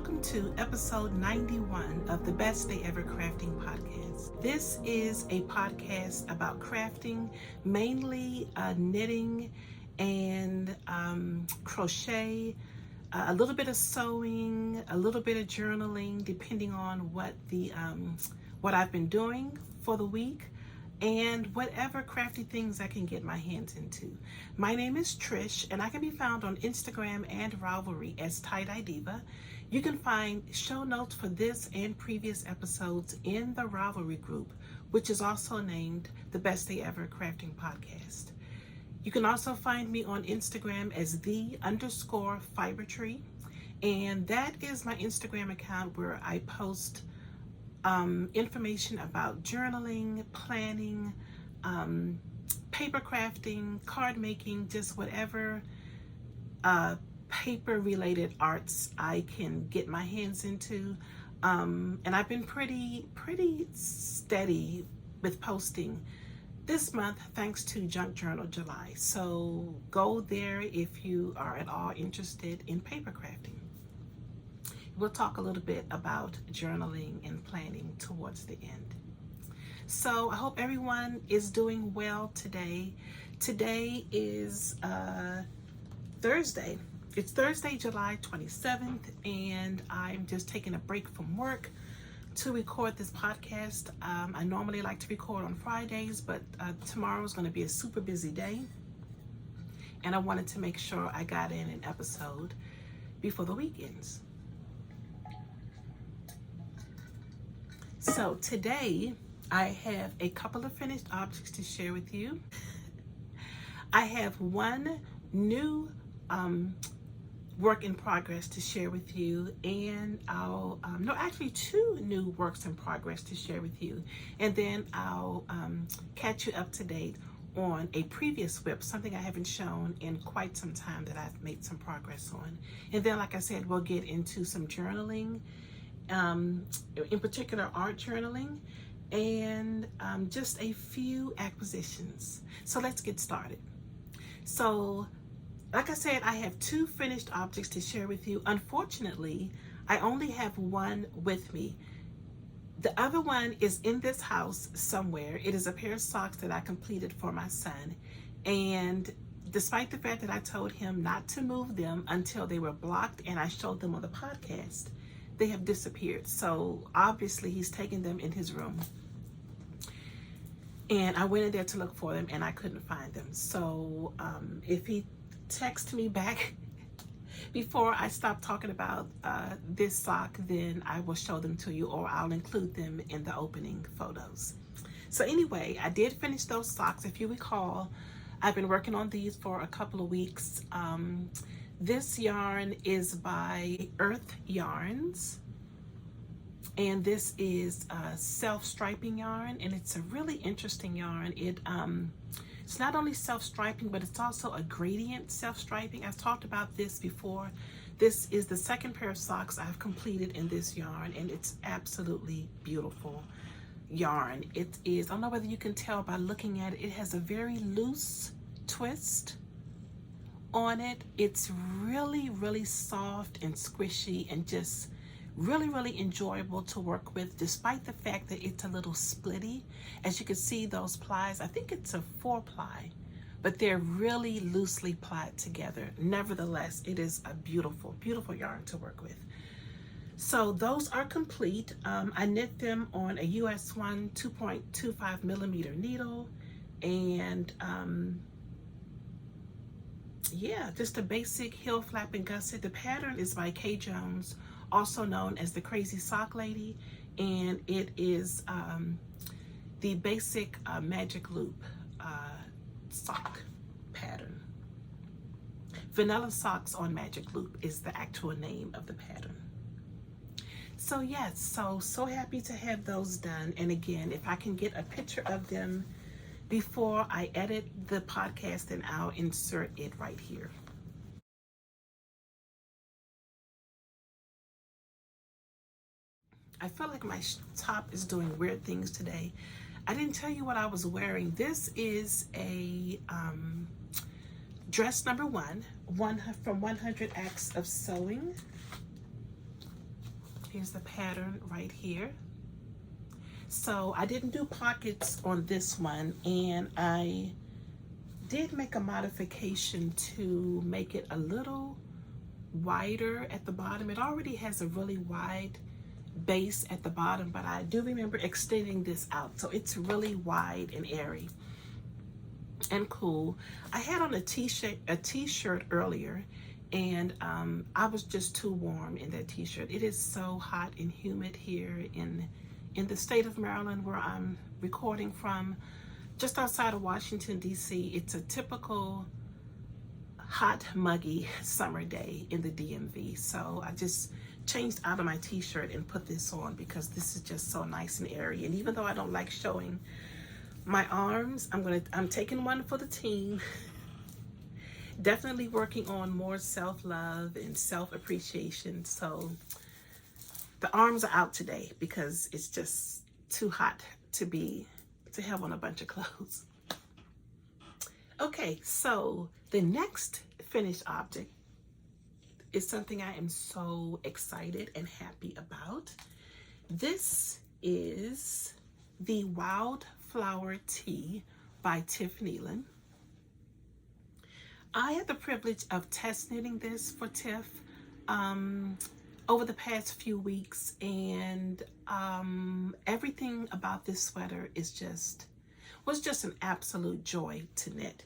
welcome to episode 91 of the Best Day Ever Crafting podcast. This is a podcast about crafting, mainly knitting and crochet, a little bit of sewing, a little bit of journaling, depending on what I've been doing for the week, and whatever crafty things I can get my hands into. My name is Trish, and I can be found on Instagram and Ravelry as Tie-Dye Diva. You can find show notes for this and previous episodes in the Ravelry group, which is also named the Best Day Ever Crafting Podcast. You can also find me on Instagram as _fibertree, and that is my Instagram account where I post information about journaling, planning, paper crafting, card making, just whatever paper related arts I can get my hands into. And I've been pretty steady with posting this month thanks to Junk Journal July. So go there if you are at all interested in paper crafting. We'll talk a little bit about journaling and planning towards the end. So I hope everyone is doing well today. Today is Thursday. It's Thursday, July 27th, and I'm just taking a break from work to record this podcast. I normally like to record on Fridays, but tomorrow is going to be a super busy day, and I wanted to make sure I got in an episode before the weekends. So today I have a couple of finished objects to share with you. I have one new work in progress to share with you, and two new works in progress to share with you, and then I'll catch you up to date on a previous whip, something I haven't shown in quite some time that I've made some progress on. And then, like I said, we'll get into some journaling, in particular art journaling, and just a few acquisitions. So let's get started. So like I said, I have two finished objects to share with you. Unfortunately, I only have one with me. The other one is in this house somewhere. It is a pair of socks that I completed for my son, and despite the fact that I told him not to move them until they were blocked and I showed them on the podcast, they have disappeared. So obviously he's taken them in his room, and I went in there to look for them and I couldn't find them. So if he texts me back before I stop talking about this sock, then I will show them to you, or I'll include them in the opening photos. So anyway, I did finish those socks. If you recall, I've been working on these for a couple of weeks. This yarn is by Earth Yarns, and this is self-striping yarn, and it's a really interesting yarn. It's not only self-striping, but it's also a gradient self-striping. I've talked about this before. This is the second pair of socks I've completed in this yarn, and it's absolutely beautiful yarn. It is, I don't know whether you can tell by looking at it, it has a very loose twist on it. It's really soft and squishy and just really enjoyable to work with, despite the fact that it's a little splitty. As you can see, those plies, I think it's a 4-ply, but they're really loosely plied together. Nevertheless, it is a beautiful yarn to work with. So those are complete. I knit them on a US 1 2.25 millimeter needle, and yeah, just a basic heel flap and gusset. The pattern is by Kay Jones, also known as the Crazy Sock Lady, and it is the basic magic loop sock pattern. Vanilla Socks on Magic Loop is the actual name of the pattern. So yes, so happy to have those done. And again, if I can get a picture of them before I edit the podcast, then I'll insert it right here. I feel like my top is doing weird things today. I didn't tell you what I was wearing. This is a dress number one from 100 Acts of Sewing. Here's the pattern right here. So I didn't do pockets on this one, and I did make a modification to make it a little wider at the bottom. It already has a really wide base at the bottom, but I do remember extending this out, so it's really wide and airy and cool. I had on a t-shirt earlier, and I was just too warm in that t-shirt. It is so hot and humid here in the state of Maryland, where I'm recording from, just outside of Washington, D.C. It's a typical hot, muggy summer day in the DMV. So I just changed out of my t-shirt and put this on because this is just so nice and airy. And even though I don't like showing my arms, I'm taking one for the team. Definitely working on more self-love and self-appreciation. So the arms are out today because it's just too hot to have on a bunch of clothes. Okay, so the next finished object is something I am so excited and happy about. This is the Wildflower Tee by Tiff Nealon. I had the privilege of test knitting this for Tiff over the past few weeks, and everything about this sweater was just an absolute joy to knit.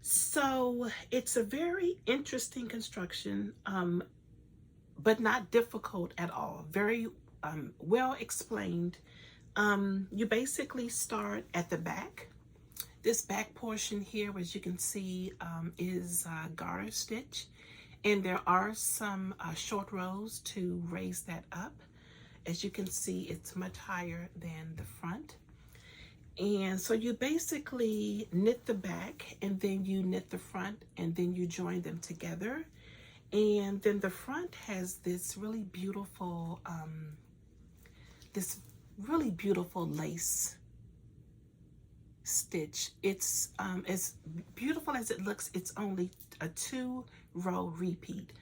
So it's a very interesting construction, but not difficult at all. Very well explained. You basically start at the back. This back portion here, as you can see, is garter stitch, and there are some short rows to raise that up. As you can see, it's much higher than the front. And so you basically knit the back, and then you knit the front, and then you join them together. And then the front has this really beautiful lace stitch. It's as beautiful as it looks. It's only a 2-row repeat.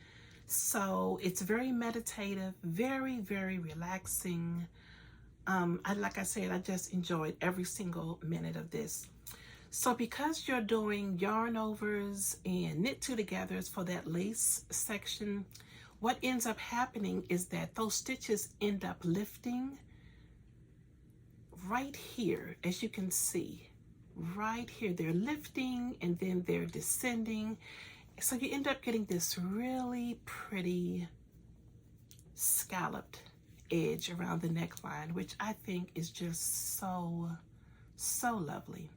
So it's very meditative, very, very relaxing. Like I said, I just enjoyed every single minute of this. So because you're doing yarn overs and knit two togethers for that lace section, what ends up happening is that those stitches end up lifting right here, as you can see. Right here, they're lifting and then they're descending. So you end up getting this really pretty scalloped edge around the neckline, which I think is just so lovely.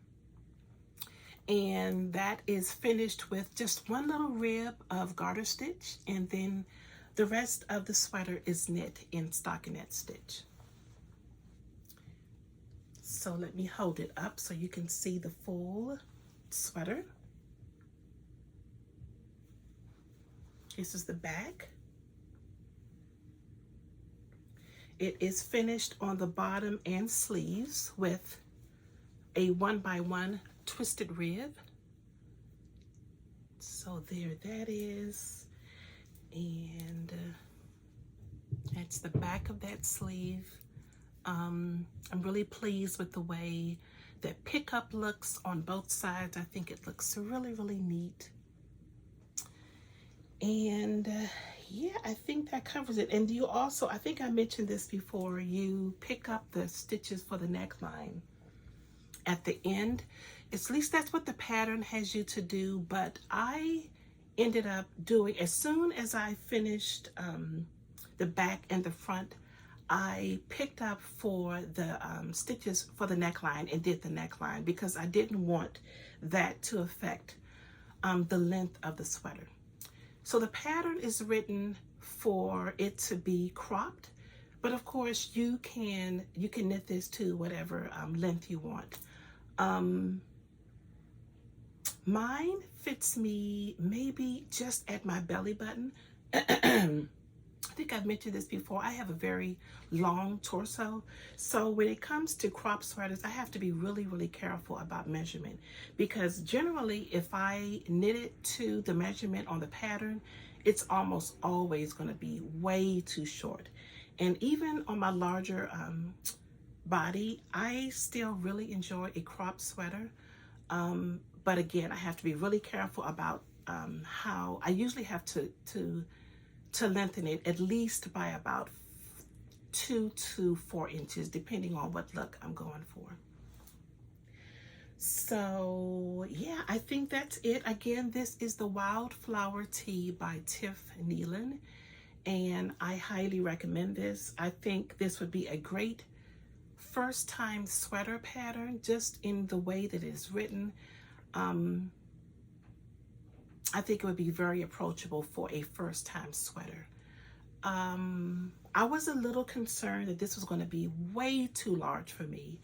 And that is finished with just one little rib of garter stitch, and then the rest of the sweater is knit in stockinette stitch. So let me hold it up so you can see the full sweater. This is the back. It is finished on the bottom and sleeves with a 1x1 twisted rib. So there that is. And that's the back of that sleeve. I'm really pleased with the way that pickup looks on both sides. I think it looks really, really neat. And yeah, I think that covers it. And you also, I think I mentioned this before, you pick up the stitches for the neckline at the end. At least that's what the pattern has you to do. But I ended up doing, as soon as I finished the back and the front, I picked up for the stitches for the neckline and did the neckline because I didn't want that to affect the length of the sweater. So the pattern is written for it to be cropped, but of course you can knit this to whatever length you want. Mine fits me maybe just at my belly button. I think I've mentioned this before. I have a very long torso. So when it comes to crop sweaters, I have to be really, really careful about measurement, because generally if I knit it to the measurement on the pattern, it's almost always going to be way too short. And even on my larger body, I still really enjoy a crop sweater. But again, I have to be really careful about how I usually have to lengthen it at least by about 2 to 4 inches, depending on what look I'm going for. So yeah, I think that's it. Again, this is the Wildflower Tee by Tiff Nealon, and I highly recommend this. I think this would be a great first time sweater pattern, just in the way that it's written. I think it would be very approachable for a first time sweater. I was a little concerned that this was going to be way too large for me.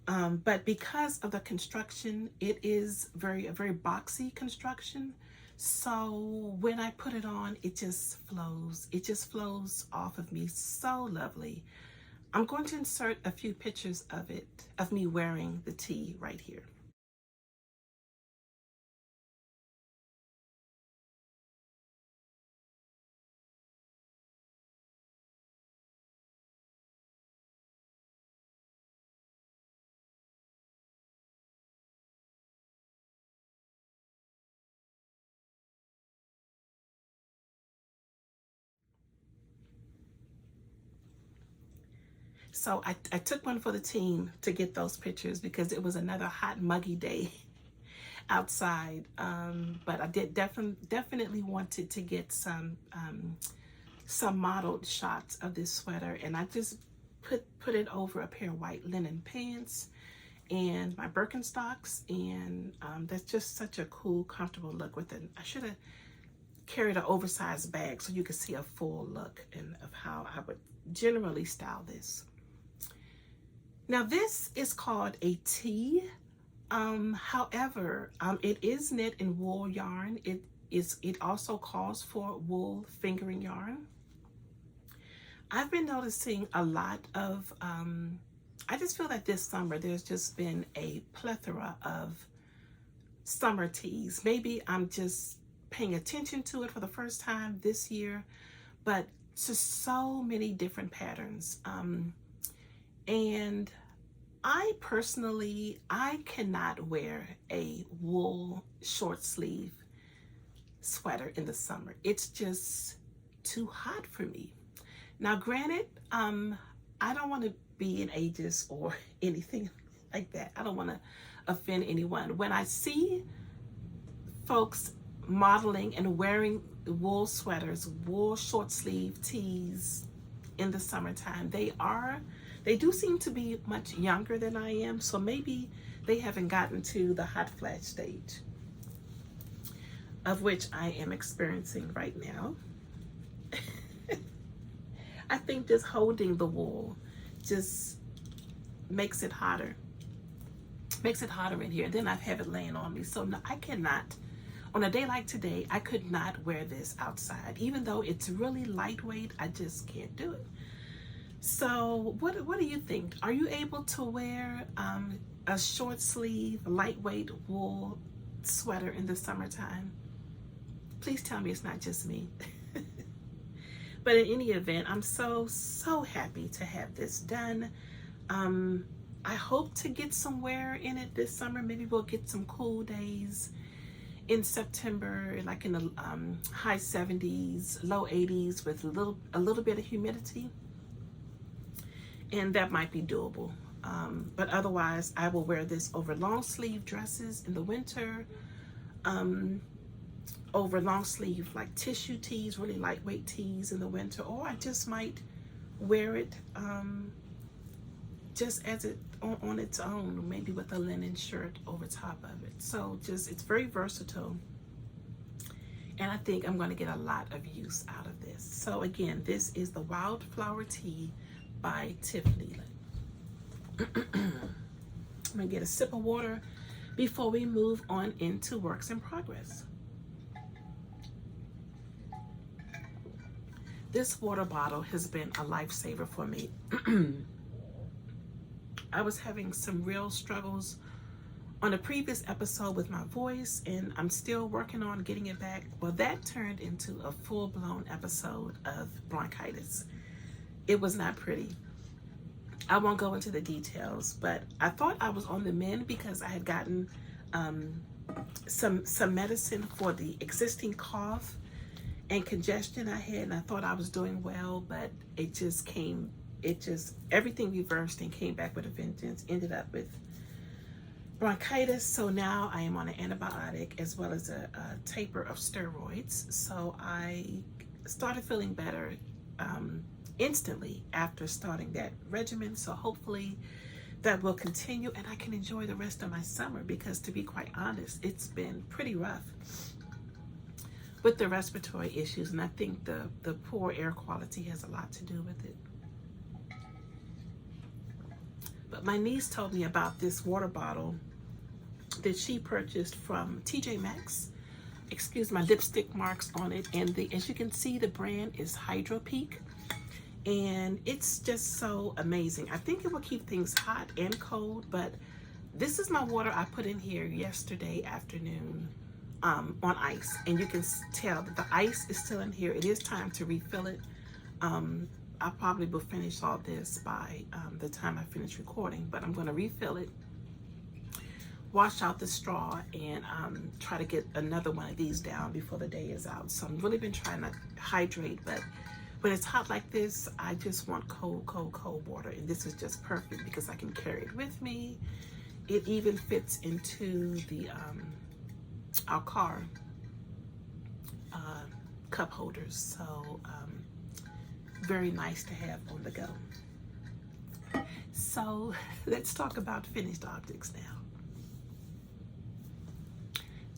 But because of the construction, it is a very boxy construction. So when I put it on, it just flows. It just flows off of me so lovely. I'm going to insert a few pictures of it, of me wearing the tee right here. So I took one for the team to get those pictures because it was another hot, muggy day outside. But I did definitely wanted to get some modeled shots of this sweater, and I just put it over a pair of white linen pants and my Birkenstocks, and that's just such a cool, comfortable look with it. I should have carried an oversized bag so you could see a full look of how I would generally style this. Now this is called a tee. However, it is knit in wool yarn. It also calls for wool fingering yarn. I've been noticing a lot of, I just feel that this summer there's just been a plethora of summer tees. Maybe I'm just paying attention to it for the first time this year, but just so many different patterns. And I personally, I cannot wear a wool short sleeve sweater in the summer. It's just too hot for me. Now, granted, I don't want to be an ageist or anything like that. I don't want to offend anyone. When I see folks modeling and wearing wool sweaters, wool short sleeve tees in the summertime, they do seem to be much younger than I am, so maybe they haven't gotten to the hot flash stage, of which I am experiencing right now. I think just holding the wool just makes it hotter. Makes it hotter in here. Then I have it laying on me. So no, I cannot, on a day like today, I could not wear this outside. Even though it's really lightweight, I just can't do it. So what do you think? Are you able to wear a short sleeve, lightweight wool sweater in the summertime? Please tell me it's not just me. But in any event, I'm so happy to have this done. I hope to get some wear in it this summer. Maybe we'll get some cool days in September, like in the high 70s, low 80s with a little bit of humidity. And that might be doable. But otherwise, I will wear this over long sleeve dresses in the winter, over long sleeve like tissue tees, really lightweight tees in the winter, or I just might wear it just as it on its own, maybe with a linen shirt over top of it. So just, it's very versatile. And I think I'm going to get a lot of use out of this. So again, this is the Wildflower Tee by Tiff Nealon. I'm going to get a sip of water before we move on into works in progress. This water bottle has been a lifesaver for me. I was having some real struggles on a previous episode with my voice, and I'm still working on getting it back. Well, that turned into a full-blown episode of bronchitis. It was not pretty. I won't go into the details, but I thought I was on the mend because I had gotten some medicine for the existing cough and congestion I had, and I thought I was doing well, but everything reversed and came back with a vengeance. Ended up with bronchitis, so now I am on an antibiotic as well as a taper of steroids. So I started feeling better instantly after starting that regimen, so hopefully that will continue and I can enjoy the rest of my summer, because to be quite honest, it's been pretty rough with the respiratory issues, and I think the poor air quality has a lot to do with it. But my niece told me about this water bottle that she purchased from TJ Maxx. Excuse my lipstick marks on it, and as you can see, the brand is Hydro Peak. And it's just so amazing. I think it will keep things hot and cold, but this is my water I put in here yesterday afternoon on ice. And you can tell that the ice is still in here. It is time to refill it. I probably will finish all this by the time I finish recording, but I'm going to refill it, wash out the straw, and try to get another one of these down before the day is out. So I've really been trying to hydrate, but when it's hot like this, I just want cold, cold, cold water. And this is just perfect because I can carry it with me. It even fits into the our car cup holders. So very nice to have on the go. So let's talk about finished objects now.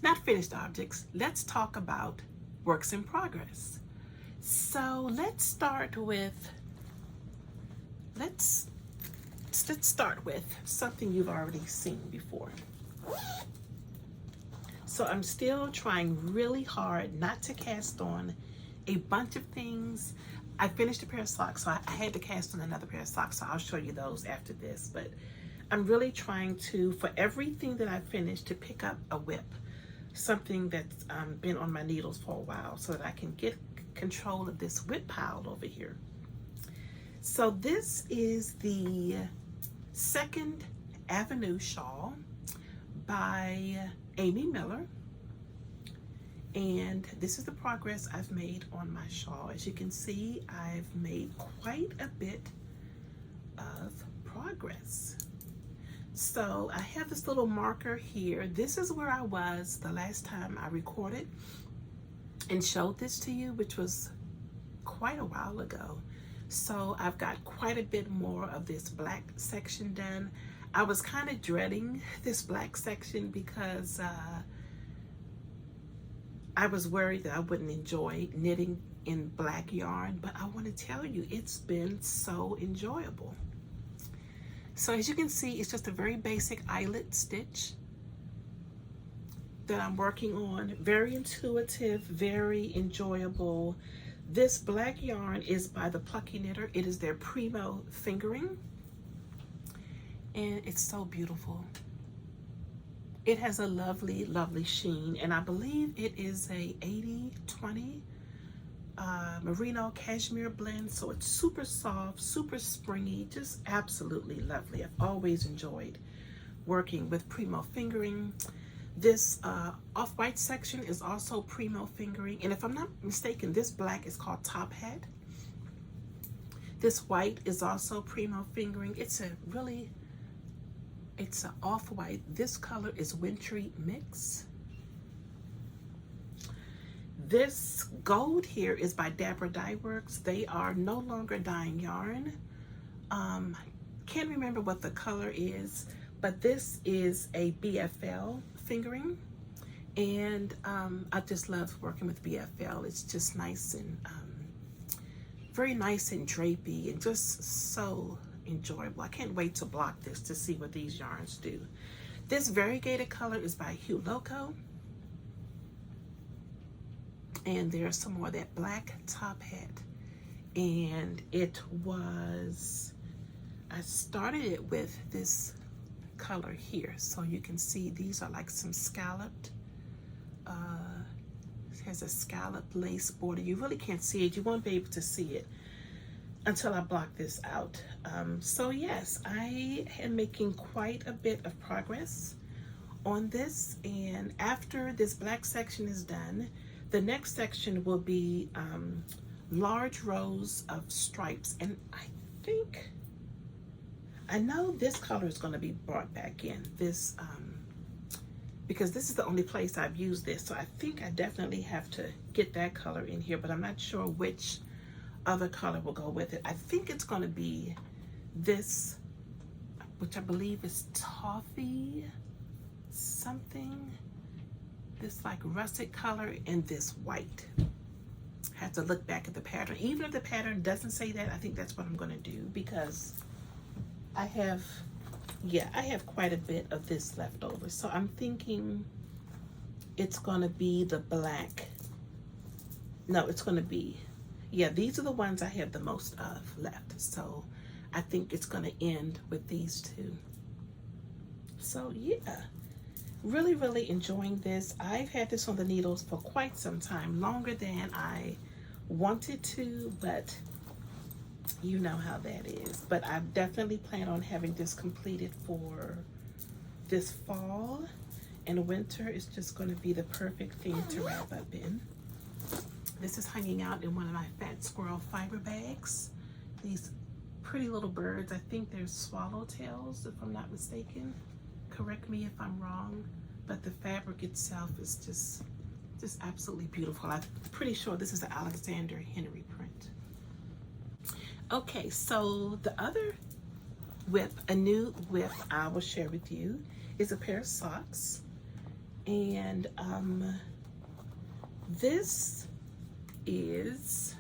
Not finished objects, let's talk about works in progress. So let's start with something you've already seen before. So I'm still trying really hard not to cast on a bunch of things. I finished a pair of socks, so I had to cast on another pair of socks, so I'll show you those after this. But I'm really trying to, for everything that I finished, to pick up a whip, something that's been on my needles for a while, so that I can get control of this whip pile over here. So this is the 2nd Avenue shawl by Amy Miller, and this is the progress I've made on my shawl. As you can see, I've made quite a bit of progress. So I have this little marker here. This is where I was the last time I recorded and showed this to you, which was quite a while ago. So I've got quite a bit more of this black section done. I was kind of dreading this black section because I was worried that I wouldn't enjoy knitting in black yarn, but I want to tell you, it's been so enjoyable. So as you can see, it's just a very basic eyelet stitch that I'm working on. Very intuitive, very enjoyable. This black yarn is by the Plucky Knitter. It is their Primo fingering, and it's so beautiful. It has a lovely, lovely sheen, and I believe it is a 80-20 merino cashmere blend, so it's super soft, super springy, just absolutely lovely. I've always enjoyed working with Primo fingering. This off-white section is also Primo fingering, and if I'm not mistaken, this black is called Top Hat. This white is also Primo fingering. It's an off-white. This color is Wintry Mix. This gold here is by Dapper Dye Works. They are no longer dyeing yarn. Can't remember what the color is, but this is a BFL fingering, and I just love working with BFL. It's just nice and very nice and drapey and just so enjoyable. I can't wait to block this to see what these yarns do. This variegated color is by Hue Loco, and there's some more of that black Top Hat, and it was, I started it with this color here, so you can see these are like some scalloped, it has a scalloped lace border. You really can't see it, you won't be able to see it, until I block this out. So yes, I am making quite a bit of progress on this, and after this black section is done, the next section will be large rows of stripes, and I know this color is going to be brought back in this because this is the only place I've used this, so I think I definitely have to get that color in here, but I'm not sure which other color will go with it. I think it's going to be this, which I believe is toffee something, this like russet color, and this white. I have to look back at the pattern. Even if the pattern doesn't say that, I think that's what I'm going to do, because I have quite a bit of this left over. So I'm thinking it's going to be the black. No, it's going to be, yeah, these are the ones I have the most of left. So I think it's going to end with these two. So yeah, really, really enjoying this. I've had this on the needles for quite some time, longer than I wanted to, but you know how that is. But I definitely plan on having this completed for this fall, and winter is just going to be the perfect thing to wrap up in. This is hanging out in one of my fat squirrel fiber bags. These pretty little birds, I think they're swallowtails if I'm not mistaken. Correct me if I'm wrong, but the fabric itself is just absolutely beautiful. I'm pretty sure this is the Alexander Henry print. Okay, so the other whip, a new whip I will share with you, is a pair of socks. And this is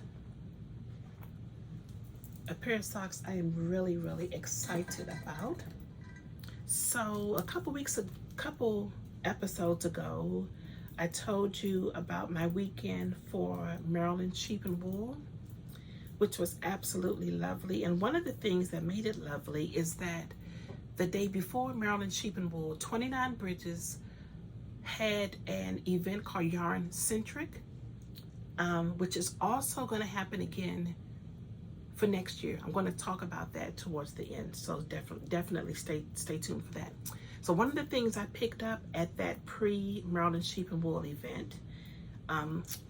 a pair of socks I am really, really excited about. So a couple episodes ago, I told you about my weekend for Maryland Sheep and Wool, which was absolutely lovely. And one of the things that made it lovely is that the day before Maryland Sheep and Wool, 29 Bridges had an event called Yarn Centric, which is also going to happen again for next year. I'm going to talk about that towards the end, so definitely stay tuned for that. So one of the things I picked up at that pre-Maryland Sheep and Wool event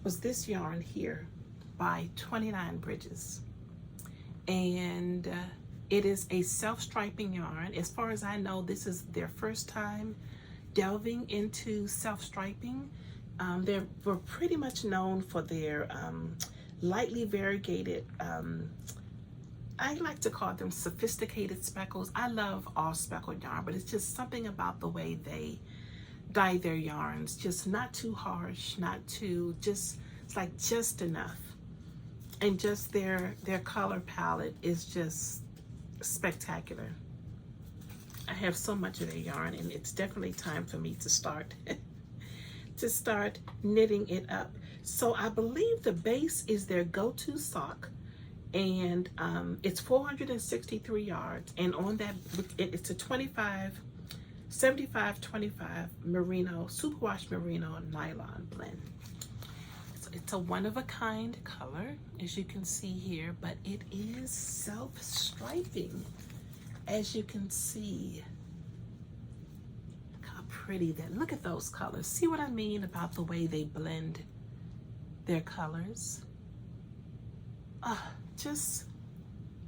was this yarn here by 29 Bridges, and it is a self-striping yarn. As far as I know, this is their first time delving into self-striping. They were pretty much known for their lightly variegated, I like to call them sophisticated speckles. I love all speckled yarn, but it's just something about the way they dye their yarns, just not too harsh, not too, it's like just enough. And just their color palette is just spectacular. I have so much of their yarn, and it's definitely time for me to start knitting it up. So I believe the base is their go-to sock, and it's 463 yards, and on that it's a 75-25 merino, superwash merino nylon blend. So it's a one-of-a-kind color, as you can see here, but it is self-striping, as you can see. Look how pretty that, look at those colors. See what I mean about the way they blend their colors? Just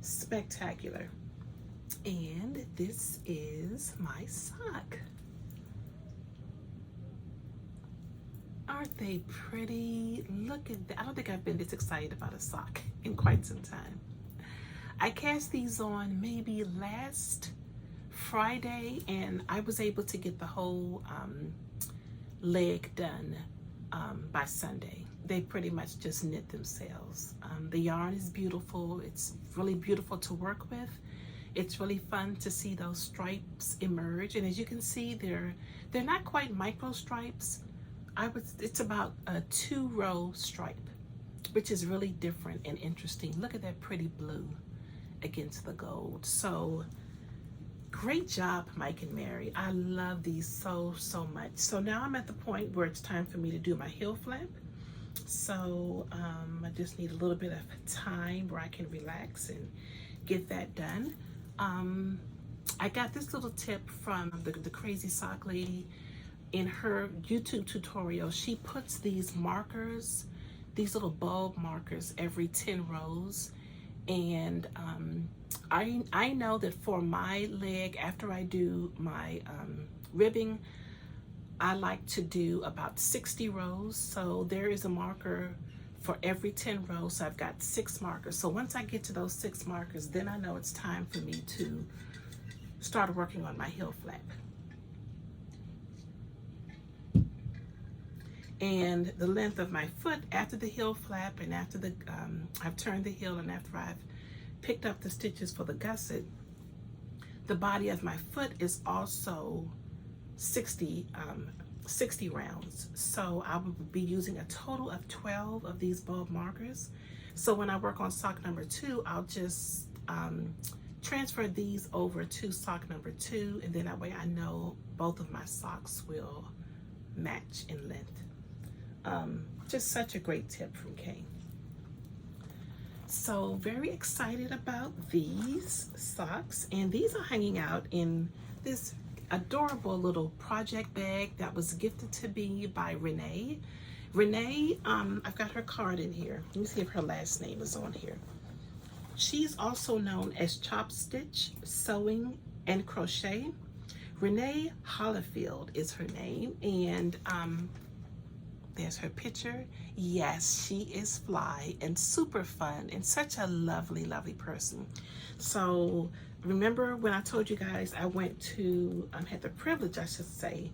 spectacular. And this is my sock. Aren't they pretty? Look at that. I don't think I've been this excited about a sock in quite some time. I cast these on maybe last Friday, and I was able to get the whole leg done by Sunday. They pretty much just knit themselves. The yarn is beautiful. It's really beautiful to work with. It's really fun to see those stripes emerge. And as you can see, they're not quite micro stripes. It's about a 2-row stripe, which is really different and interesting. Look at that pretty blue against the gold. So great job, Mike and Mary. I love these so much. So now I'm at the point where it's time for me to do my heel flap. So I just need a little bit of time where I can relax and get that done. I got this little tip from the Crazy Sock Lady. In her YouTube tutorial, she puts these markers, these little bulb markers every 10 rows. And I know that for my leg, after I do my ribbing, I like to do about 60 rows. So there is a marker for every 10 rows. So I've got 6 markers. So once I get to those 6 markers, then I know it's time for me to start working on my heel flap. And the length of my foot after the heel flap and after the I've turned the heel and after I've picked up the stitches for the gusset, the body of my foot is also 60 rounds. So I will be using a total of 12 of these bulb markers. So when I work on sock number 2, I'll just transfer these over to sock number 2, and then that way I know both of my socks will match in length. Just such a great tip from Kay. So very excited about these socks, and these are hanging out in this adorable little project bag that was gifted to me by Renee. Renee, I've got her card in here. Let me see if her last name is on here. She's also known as Chop Stitch Sewing and Crochet. Renee Hollifield is her name, and there's her picture. Yes, she is fly and super fun and such a lovely, lovely person. So remember when I told you guys I went to, had the privilege, I should say,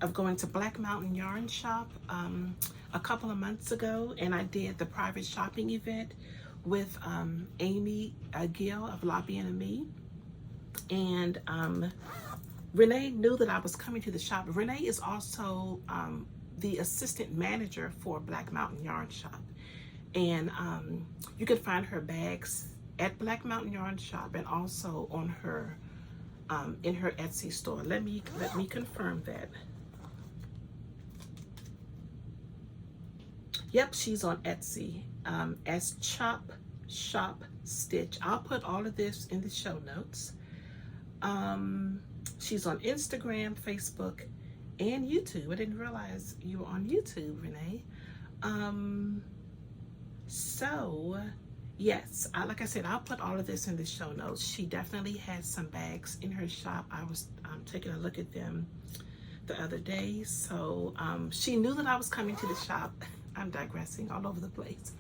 of going to Black Mountain Yarn Shop a couple of months ago, and I did the private shopping event with Amy Gill of La Bien Amie. And Renee knew that I was coming to the shop. Renee is also the assistant manager for Black Mountain Yarn Shop, and you can find her bags at Black Mountain Yarn Shop and also on her in her Etsy store. Let me confirm that. Yep, she's on Etsy as Chop Shop Stitch. I'll put all of this in the show notes. She's on Instagram, Facebook, and YouTube. I didn't realize you were on YouTube, Renee. So yes, like I said, I'll put all of this in the show notes. She definitely has some bags in her shop. I was taking a look at them the other day. So she knew that I was coming to the shop. I'm digressing all over the place.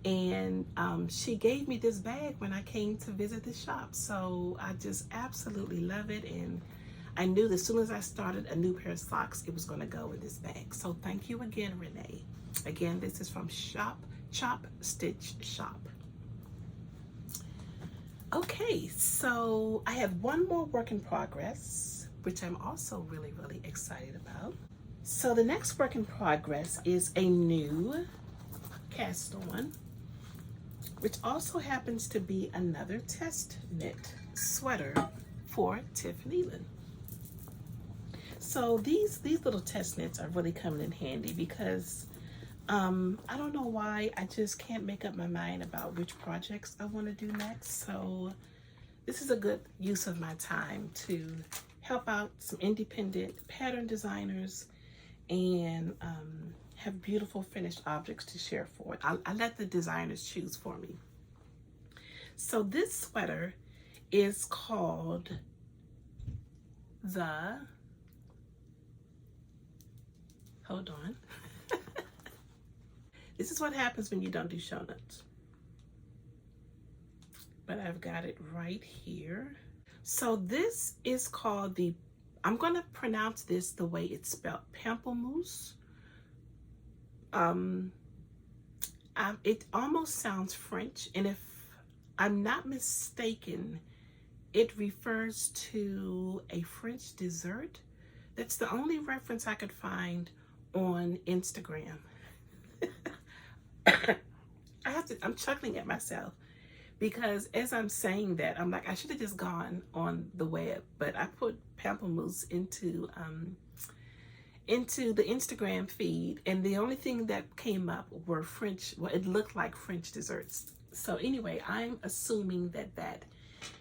And she gave me this bag when I came to visit the shop. So I just absolutely love it. And I knew that as soon as I started a new pair of socks, it was going to go in this bag. So thank you again, Renee. Again, this is from Chop Stitch Shop. Okay, so I have one more work in progress, which I'm also really, really excited about. So the next work in progress is a new cast on, which also happens to be another test knit sweater for Tiffany Lynn. So these little test knits are really coming in handy because I don't know why, I just can't make up my mind about which projects I want to do next. So this is a good use of my time to help out some independent pattern designers and have beautiful finished objects to share for it. I let the designers choose for me. So this sweater is called the, hold on. This is what happens when you don't do show notes. But I've got it right here. So this is called the, I'm going to pronounce this the way it's spelled, pamplemousse. It almost sounds French, and if I'm not mistaken, it refers to a French dessert. That's the only reference I could find on Instagram. I'm chuckling at myself because as I'm saying that, I'm like, I should have just gone on the web, but I put pamplemousse into into the Instagram feed, and the only thing that came up were French, well, it looked like French desserts. So anyway, I'm assuming that that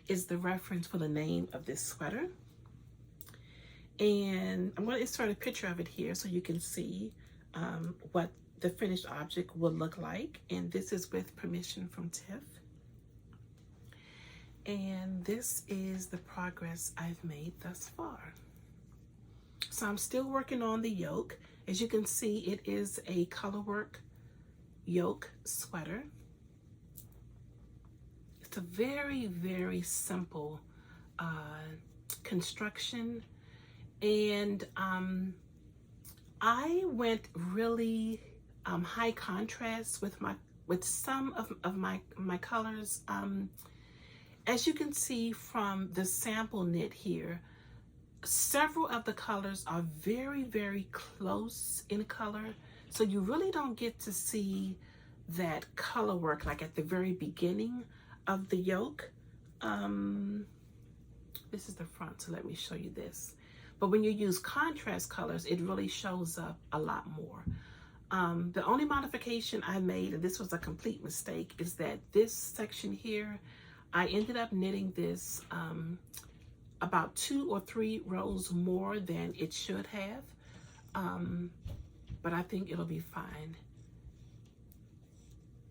is the reference for the name of this sweater. And I'm going to insert a picture of it here so you can see what the finished object will look like. And this is with permission from Tiff. And this is the progress I've made thus far. So I'm still working on the yoke. As you can see, it is a colorwork yoke sweater. It's a very, very simple construction. And I went really high contrast with some of my colors. As you can see from the sample knit here, several of the colors are very, very close in color. So you really don't get to see that color work like at the very beginning of the yoke. This is the front, so let me show you this. But when you use contrast colors, it really shows up a lot more. The only modification I made, and this was a complete mistake, is that this section here, I ended up knitting this about 2 or 3 rows more than it should have. But I think it'll be fine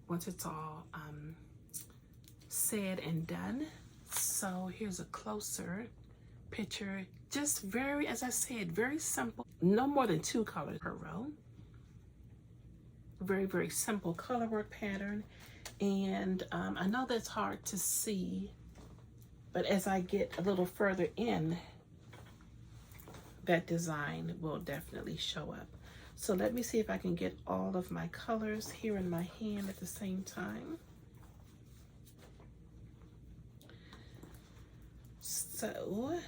once it's all said and done. So here's a closer picture. Just very, as I said, very simple. No more than 2 colors per row. Very, very simple color work pattern. And I know that's hard to see, but as I get a little further in, that design will definitely show up. So let me see if I can get all of my colors here in my hand at the same time. So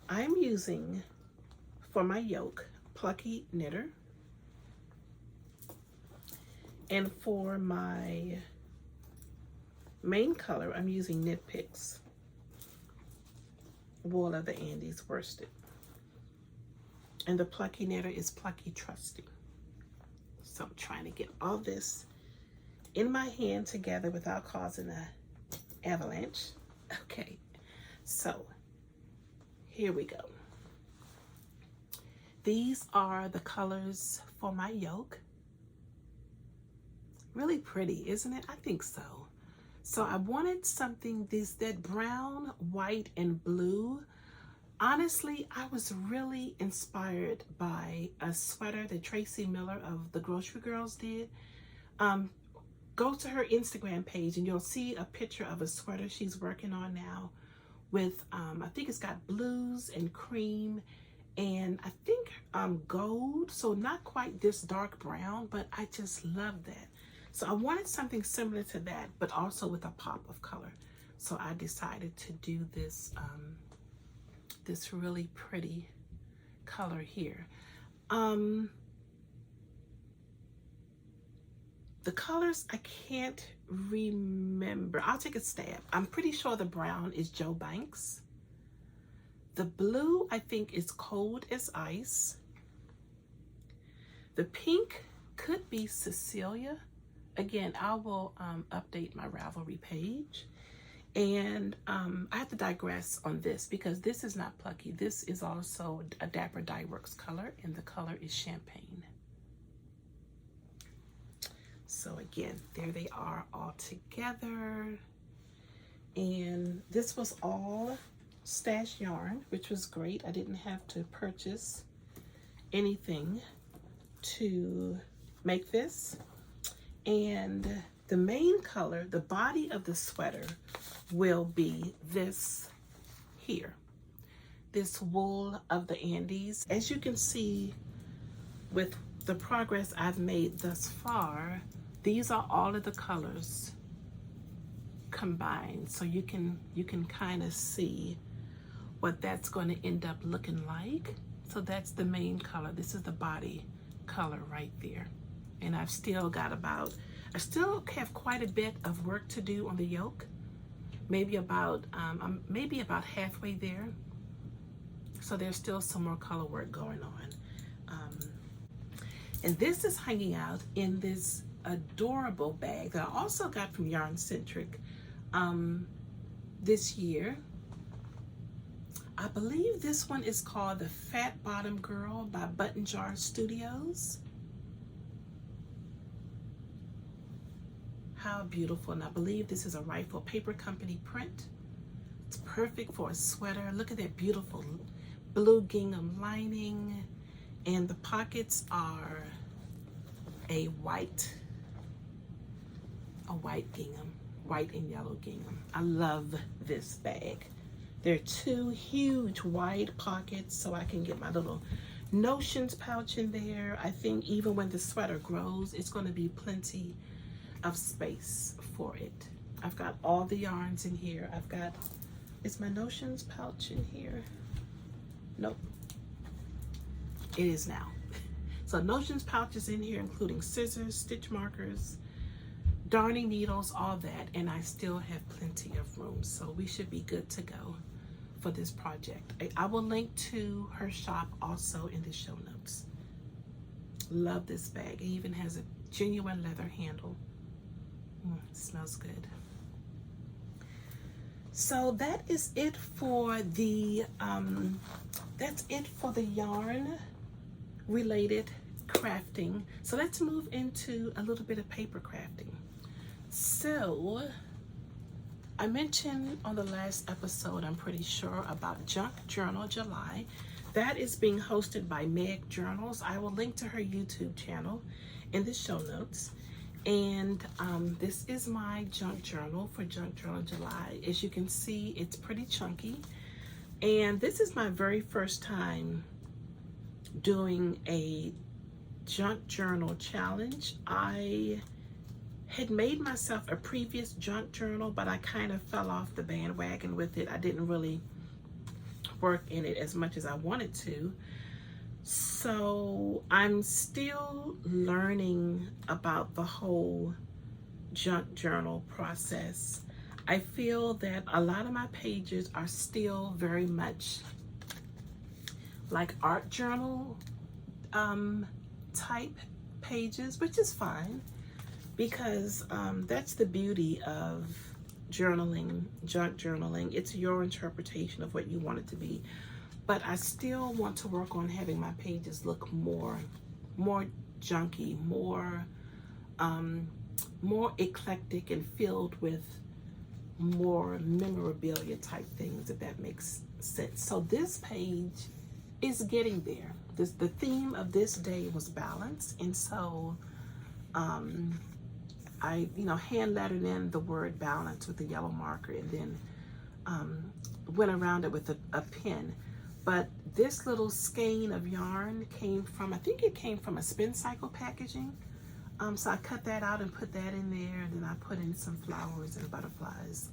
I'm using, for my yoke, Plucky Knitter. And for my main color, I'm using Knit Picks, Wool of the Andes worsted. And the Plucky Knitter is Plucky Trusty. So I'm trying to get all this in my hand together without causing an avalanche. Okay, so here we go. These are the colors for my yoke. Really pretty, isn't it? I think so. So I wanted something, that brown, white, and blue. Honestly, I was really inspired by a sweater that Tracy Miller of the Grocery Girls did. Go to her Instagram page and you'll see a picture of a sweater she's working on now with, I think it's got blues and cream and I think gold. So not quite this dark brown, but I just love that. So I wanted something similar to that, but also with a pop of color. So I decided to do this, this really pretty color here. The colors, I can't remember. I'll take a stab. I'm pretty sure the brown is Joe Banks. The blue, I think, is Cold as Ice. The pink could be Cecilia. Again, I will update my Ravelry page. And I have to digress on this because this is not Plucky. This is also a Dapper Dye Works color, and the color is Champagne. So again, there they are all together. And this was all stash yarn, which was great. I didn't have to purchase anything to make this. And the main color, the body of the sweater, will be this here, this Wool of the Andes. As you can see with the progress I've made thus far, these are all of the colors combined. So you can kind of see what that's going to end up looking like. So that's the main color. This is the body color right there. And I've still got I still have quite a bit of work to do on the yoke. Maybe about halfway there. So there's still some more color work going on. And this is hanging out in this adorable bag that I also got from Yarn Centric this year. I believe this one is called the Fat Bottom Girl by Button Jar Studios. How beautiful. And I believe this is a Rifle Paper Company print. It's perfect for a sweater. Look at that beautiful blue gingham lining. And the pockets are a white gingham, white and yellow gingham. I love this bag. There are two huge wide pockets so I can get my little notions pouch in there. I think even when the sweater grows, it's going to be plenty of space for it. I've got all the yarns in here. Is my notions pouch in here? Nope. It is now. So notions pouches in here, including scissors, stitch markers, darning needles, all that, and I still have plenty of room. So we should be good to go for this project. I will link to her shop also in the show notes. Love this bag. It even has a genuine leather handle. It smells good. So that is it for the yarn related crafting. So let's move into a little bit of paper crafting. So I mentioned on the last episode, I'm pretty sure, about Junk Journal July. That is being hosted by Meg Journals. I will link to her YouTube channel in the show notes. And this is my junk journal for Junk Journal July. As you can see, it's pretty chunky. And this is my very first time doing a junk journal challenge. I had made myself a previous junk journal, but I kind of fell off the bandwagon with it. I didn't really work in it as much as I wanted to. So I'm still learning about the whole junk journal process. I feel that a lot of my pages are still very much like art journal type pages, which is fine because that's the beauty of journaling, junk journaling. It's your interpretation of what you want it to be. But I still want to work on having my pages look more junky, more eclectic and filled with more memorabilia type things, if that makes sense. So this page is getting there. The theme of this day was balance, and so I hand lettered in the word balance with a yellow marker, and then went around it with a pen. But this little skein of yarn came from, I think it came from a Spin Cycle packaging. So I cut that out and put that in there, and then I put in some flowers and butterflies.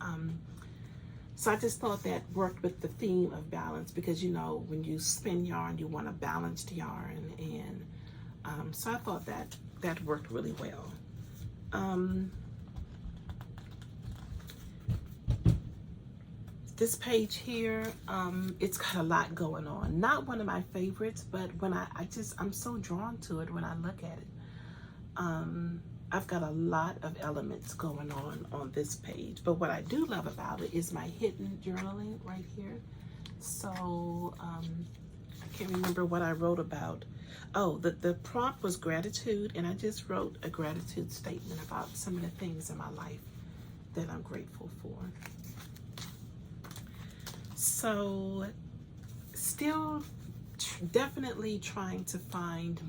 So I just thought that worked with the theme of balance, because when you spin yarn, you want a balanced yarn, and so I thought that worked really well. This page here, it's got a lot going on. Not one of my favorites, but when I'm so drawn to it when I look at it. I've got a lot of elements going on this page, but what I do love about it is my hidden journaling right here. So I can't remember what I wrote about. Oh, the prompt was gratitude, and I just wrote a gratitude statement about some of the things in my life that I'm grateful for. So still definitely trying to find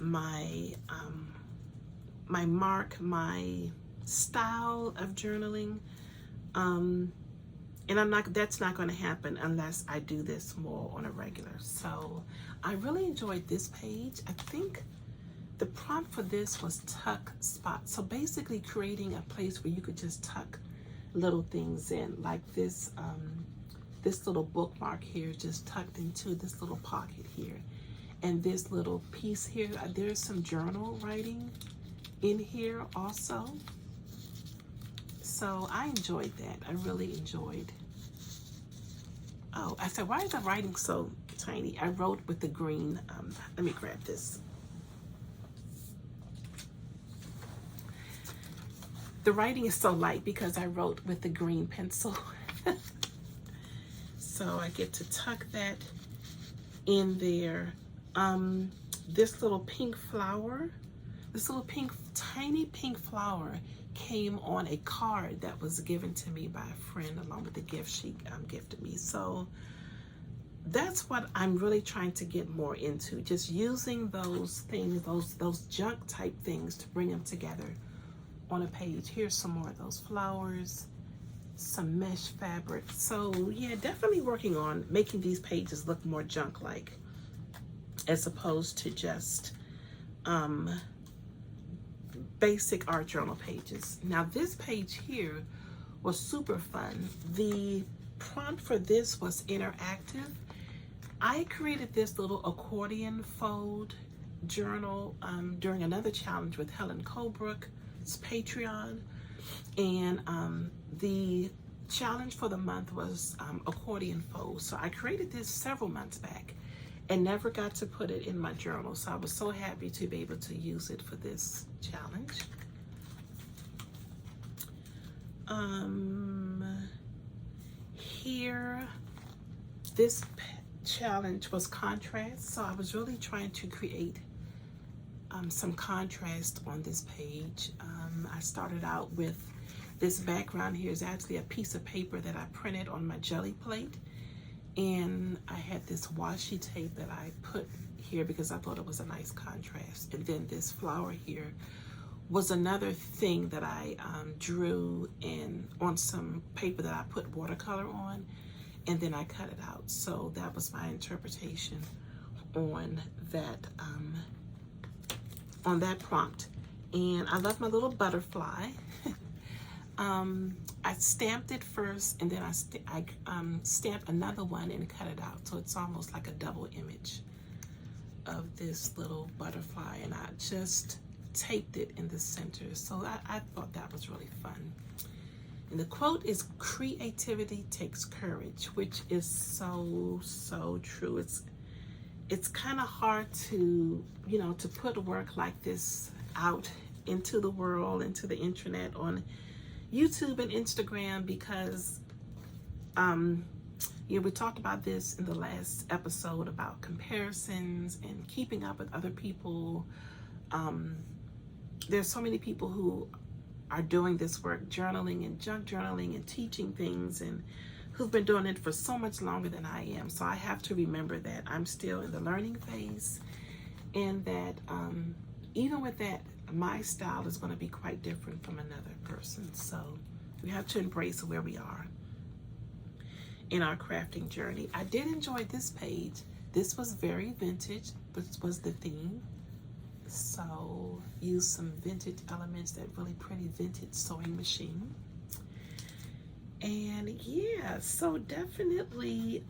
my mark, my style of journaling, and that's not going to happen unless I do this more on a regular. So I really enjoyed this page. I think the prompt for this was tuck spot. So basically creating a place where you could just tuck little things in, like this little bookmark here just tucked into this little pocket here. And this little piece here, there's some journal writing in here also. So I enjoyed that. I really enjoyed Oh, I said, why is the writing so tiny? I wrote with the green. Let me grab this. The writing is so light because I wrote with the green pencil. So I get to tuck that in there. This little pink flower, tiny pink flower came on a card that was given to me by a friend along with the gift she gifted me. So that's what I'm really trying to get more into, just using those things, those junk type things, to bring them together on a page. Here's some more of those flowers, some mesh fabric. So yeah, definitely working on making these pages look more junk like, as opposed to just basic art journal pages. Now this page here was super fun. The prompt for this was interactive. I created this little accordion fold journal during another challenge with Helen Colebrook's Patreon, and the challenge for the month was accordion fold. So I created this several months back and never got to put it in my journal. So I was so happy to be able to use it for this challenge. Here, this challenge was contrast. So I was really trying to create some contrast on this page. I started out with this background here is actually a piece of paper that I printed on my jelly plate. And I had this washi tape that I put here because I thought it was a nice contrast. And then this flower here was another thing that I drew in on some paper that I put watercolor on, and then I cut it out. So that was my interpretation on that prompt. And I love my little butterfly. I stamped it first, and then I stamped another one and cut it out. So it's almost like a double image of this little butterfly, and I just taped it in the center. So I thought that was really fun. And the quote is, "Creativity takes courage," which is so true. It's kind of hard to, to put work like this out into the world, into the internet, on YouTube and Instagram, because we talked about this in the last episode about comparisons and keeping up with other people. There's so many people who are doing this work, journaling and junk journaling and teaching things, and who've been doing it for so much longer than I am. So I have to remember that I'm still in the learning phase, and that even with that, my style is going to be quite different from another person. So we have to embrace where we are in our crafting journey. I did enjoy this page. This was very vintage, but was the theme. So use some vintage elements, that really pretty vintage sewing machine. And yeah, so definitely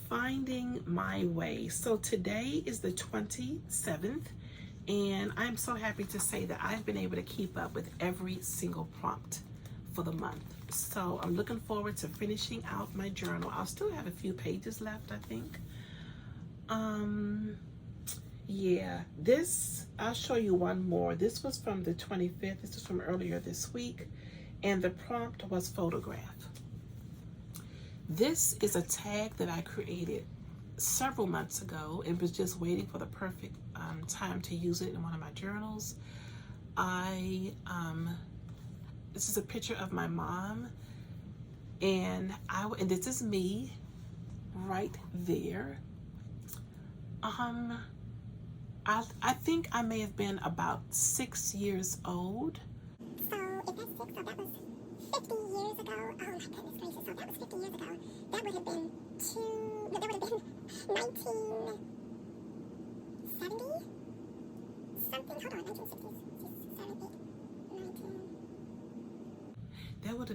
finding my way. So today is the 27th, and I'm so happy to say that I've been able to keep up with every single prompt for the month. So I'm looking forward to finishing out my journal. I'll still have a few pages left, I think. Yeah, this, I'll show you one more. This was from the 25th. This is from earlier this week, and the prompt was photograph. This is a tag that I created several months ago. It was just waiting for the perfect time to use it in one of my journals. This is a picture of my mom, and this is me right there. I think I may have been about 6 years old. So if that's 6, so that was 50 years ago. Oh my goodness gracious, so that was 50 years ago. That would have been 1970? Something, hold on, 1960s, 70, 19. That would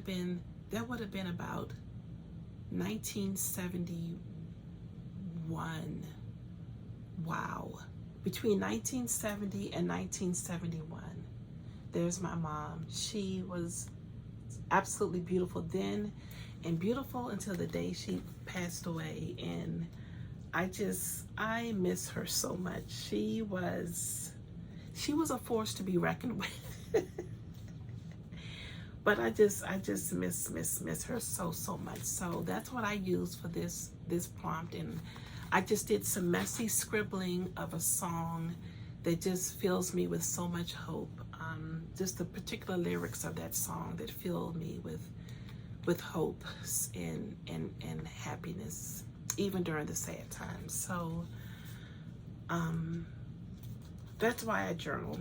have been about 1971. Wow. Between 1970 and 1971. There's my mom. She was absolutely beautiful then, and beautiful until the day she passed away. And I miss her so much. She was a force to be reckoned with. But I just miss her so much. So that's what I used for this prompt. And I just did some messy scribbling of a song that just fills me with so much hope. Just the particular lyrics of that song that filled me with hope and happiness, even during the sad times. So that's why I journal.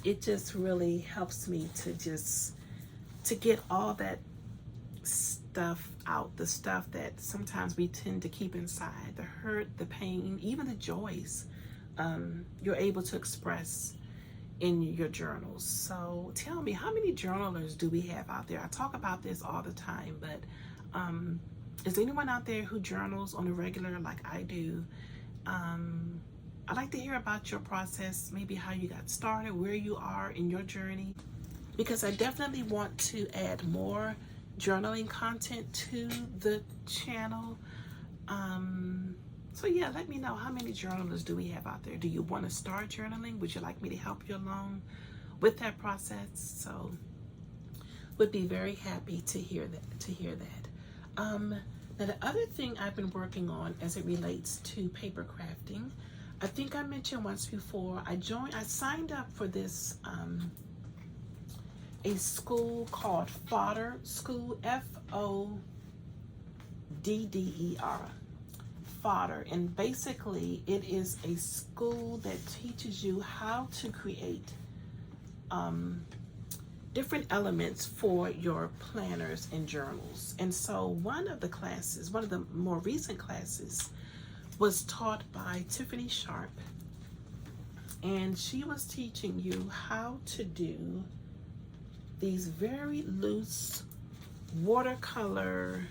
It just really helps me to get all that stuff out, the stuff that sometimes we tend to keep inside, the hurt, the pain, even the joys, you're able to express in your journals. So tell me, how many journalers do we have out there? I talk about this all the time, but is anyone out there who journals on a regular like I do? I'd like to hear about your process, maybe how you got started, where you are in your journey, because I definitely want to add more journaling content to the channel. So yeah, let me know, how many journalers do we have out there? Do you want to start journaling? Would you like me to help you along with that process? So would be very happy to hear that. Now the other thing I've been working on as it relates to paper crafting, I think I mentioned once before, I signed up for this a school called Fodder School, Fodder. Fodder, and basically it is a school that teaches you how to create different elements for your planners and journals. And so one of the more recent classes was taught by Tiffany Sharp, and she was teaching you how to do these very loose watercolor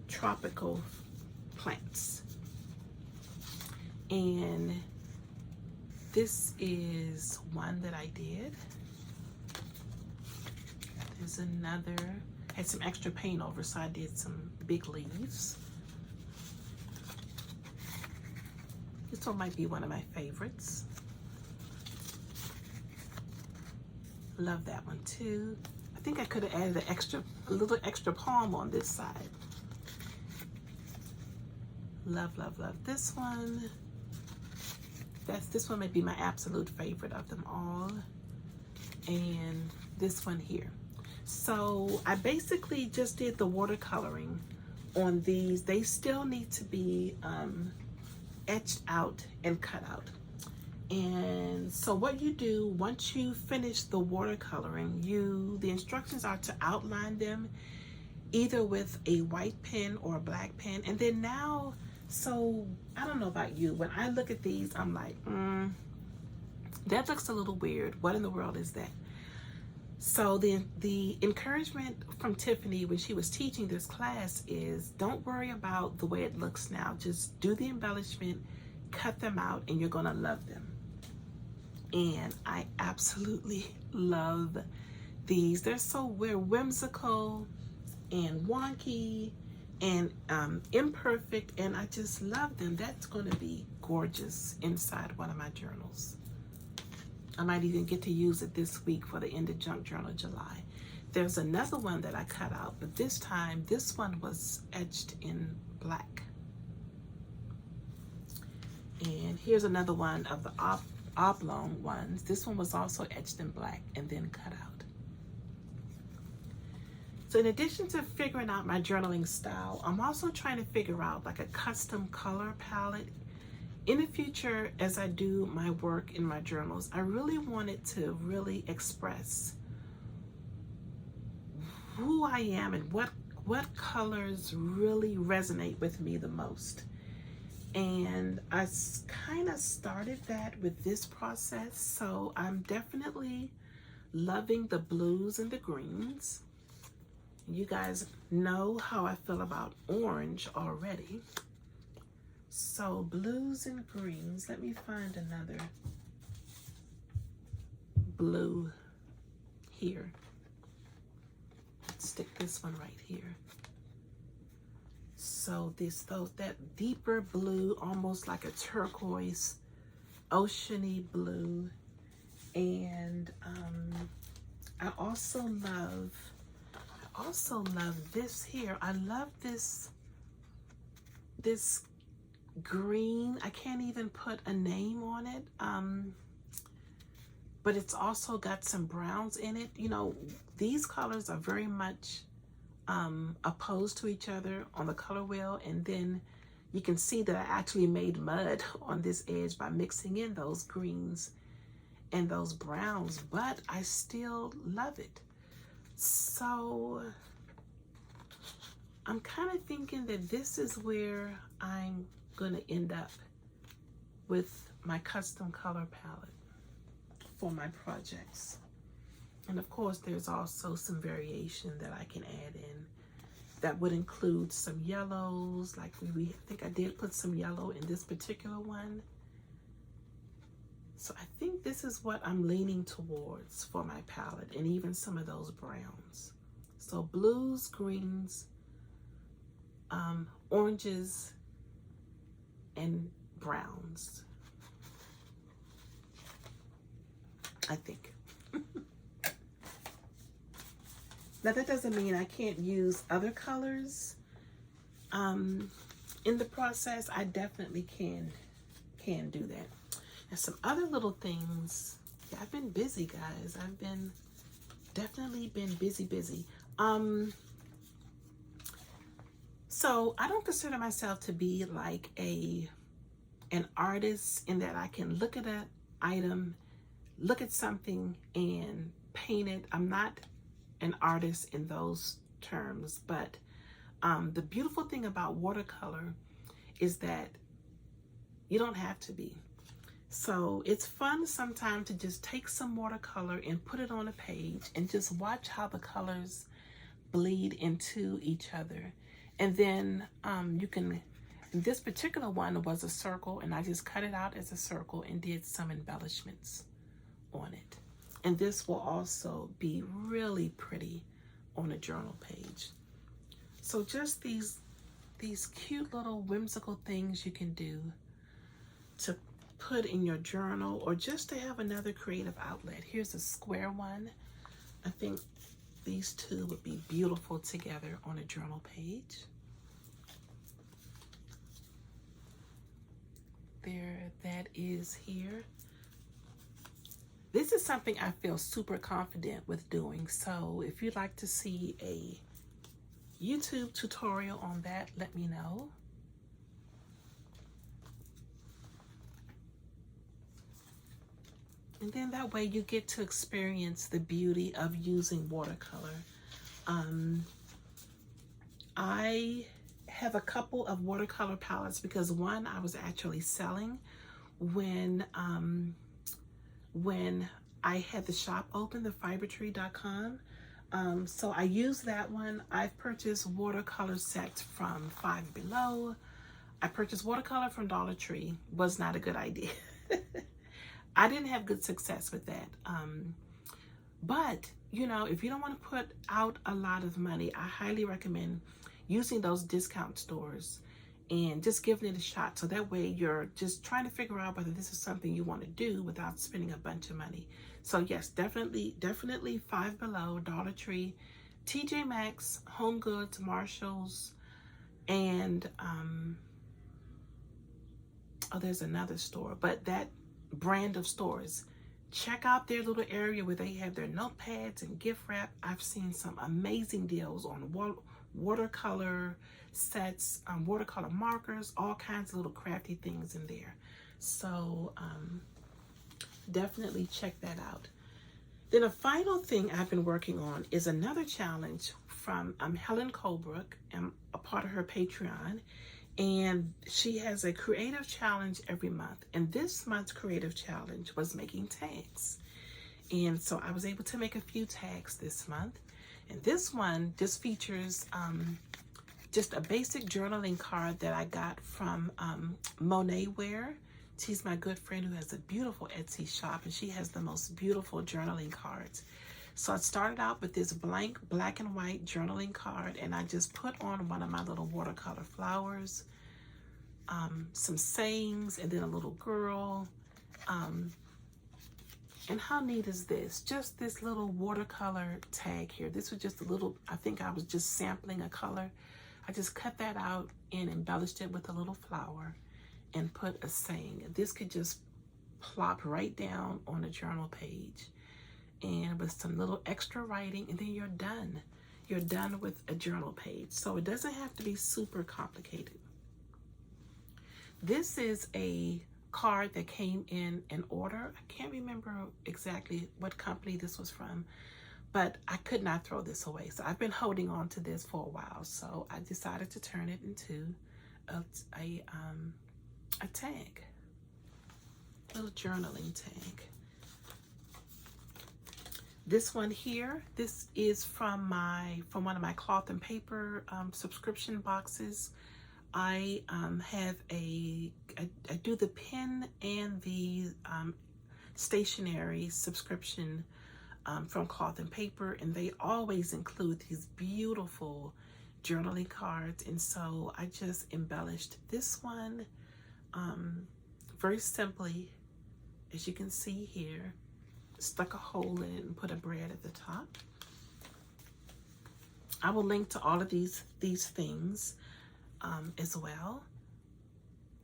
tropical plants. And this is one that I did. There's another, had some extra paint over, so I did some big leaves. This one might be one of my favorites. Love that one too. I think I could have added a little extra palm on this side. Love this one. This one may be my absolute favorite of them all. And this one here. So I basically just did the watercoloring on these. They still need to be etched out and cut out. And so what you do once you finish the watercoloring, the instructions are to outline them either with a white pen or a black pen. And then now, so I don't know about you, when I look at these, I'm like, that looks a little weird. What in the world is that? So the encouragement from Tiffany when she was teaching this class is, don't worry about the way it looks now. Just do the embellishment, cut them out, and you're gonna love them. And I absolutely love these. We're whimsical and wonky and imperfect, and I just love them. That's going to be gorgeous inside one of my journals. I might even get to use it this week for the End of Junk Journal July. There's another one that I cut out, but this time this one was etched in black. And here's another one of the oblong ones. This one was also etched in black and then cut out. So in addition to figuring out my journaling style, I'm also trying to figure out like a custom color palette. In the future, as I do my work in my journals, I really wanted to really express who I am and what colors really resonate with me the most. And I kind of started that with this process. So I'm definitely loving the blues and the greens. You guys know how I feel about orange already. So blues and greens. Let me find another blue here. stick this one right here. So that deeper blue, almost like a turquoise, oceany blue. And I also love this here. I love this green. I can't even put a name on it. But it's also got some browns in it. You know, these colors are very much opposed to each other on the color wheel, and then you can see that I actually made mud on this edge by mixing in those greens and those browns, but I still love it. So I'm kind of thinking that this is where I'm gonna end up with my custom color palette for my projects. And of course, there's also some variation that I can add in that would include some yellows. Like I think I did put some yellow in this particular one. So I think this is what I'm leaning towards for my palette, and even some of those browns. So blues, greens, oranges, and browns, I think. Now that doesn't mean I can't use other colors in the process. I definitely can do that. And some other little things. Yeah, I've been busy, guys. I've definitely been busy. So I don't consider myself to be like an artist in that I can look at an item, look at something and paint it. I'm not an artist in those terms, but the beautiful thing about watercolor is that you don't have to be. So it's fun sometimes to just take some watercolor and put it on a page and just watch how the colors bleed into each other. And then you can, this particular one was a circle, and I just cut it out as a circle and did some embellishments on it. And this will also be really pretty on a journal page. So just these cute little whimsical things you can do to put in your journal, or just to have another creative outlet. Here's a square one. I think these two would be beautiful together on a journal page. There, that is here. This is something I feel super confident with doing. So if you'd like to see a YouTube tutorial on that, let me know. And then that way you get to experience the beauty of using watercolor. I have a couple of watercolor palettes because one I was actually selling when I had the shop open, the fibertree.com. So I used that one. I've purchased watercolor sets from Five Below. I purchased watercolor from Dollar Tree. Was not a good idea. I didn't have good success with that. But, you know, if you don't want to put out a lot of money, I highly recommend using those discount stores and just giving it a shot. So that way you're just trying to figure out whether this is something you want to do without spending a bunch of money. So yes, definitely Five Below, Dollar Tree, TJ Maxx, Home Goods, Marshalls, and oh, there's another store, but that brand of stores, check out their little area where they have their notepads and gift wrap. I've seen some amazing deals on watercolor sets, watercolor markers, all kinds of little crafty things in there. So definitely check that out. Then a final thing I've been working on is another challenge from Helen Colebrook. I'm a part of her Patreon. And she has a creative challenge every month. And this month's creative challenge was making tags. And so I was able to make a few tags this month. And this one just features just a basic journaling card that I got from Monet Wear. She's my good friend who has a beautiful Etsy shop, and she has the most beautiful journaling cards. So I started out with this blank black and white journaling card, and I just put on one of my little watercolor flowers, some sayings, and then a little girl. And how neat is this? Just this little watercolor tag here. This was just a little, I think I was just sampling a color. I just cut that out and embellished it with a little flower and put a saying. This could just plop right down on a journal page and with some little extra writing, and then you're done. You're done with a journal page. So it doesn't have to be super complicated. This is a card that came in an order. I can't remember exactly what company this was from, but I could not throw this away. So I've been holding on to this for a while. So I decided to turn it into a tag, little journaling tag. This one here, this is from one of my cloth and paper subscription boxes. I do the pen and the stationery subscription from Cloth and Paper, and they always include these beautiful journaling cards, and so I just embellished this one very simply, as you can see here. Stuck a hole in it and put a bread at the top. I will link to all of these things as well.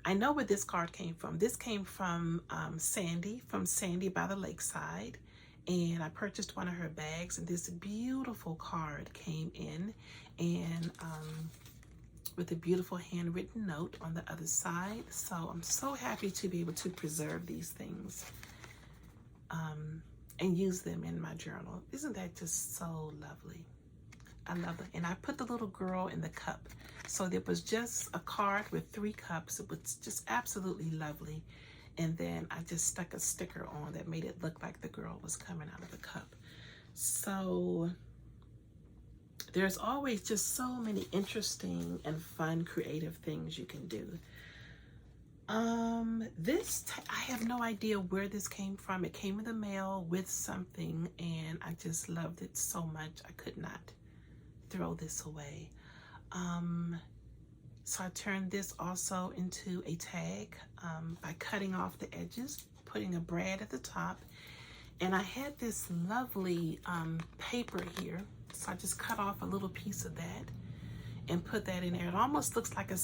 I know where this card came from. This came from Sandy by the Lakeside, and I purchased one of her bags, and this beautiful card came in, and with a beautiful handwritten note on the other side. So I'm so happy to be able to preserve these things and use them in my journal. Isn't that just so lovely? I love it. And I put the little girl in the cup. So there was just a card with 3 cups. It was just absolutely lovely. And then I just stuck a sticker on that made it look like the girl was coming out of the cup. So there's always just so many interesting and fun, creative things you can do. I have no idea where this came from. It came in the mail with something, and I just loved it so much. I could not throw this away. So I turned this also into a tag by cutting off the edges, putting a brad at the top, and I had this lovely paper here, so I just cut off a little piece of that and put that in there. It almost looks like a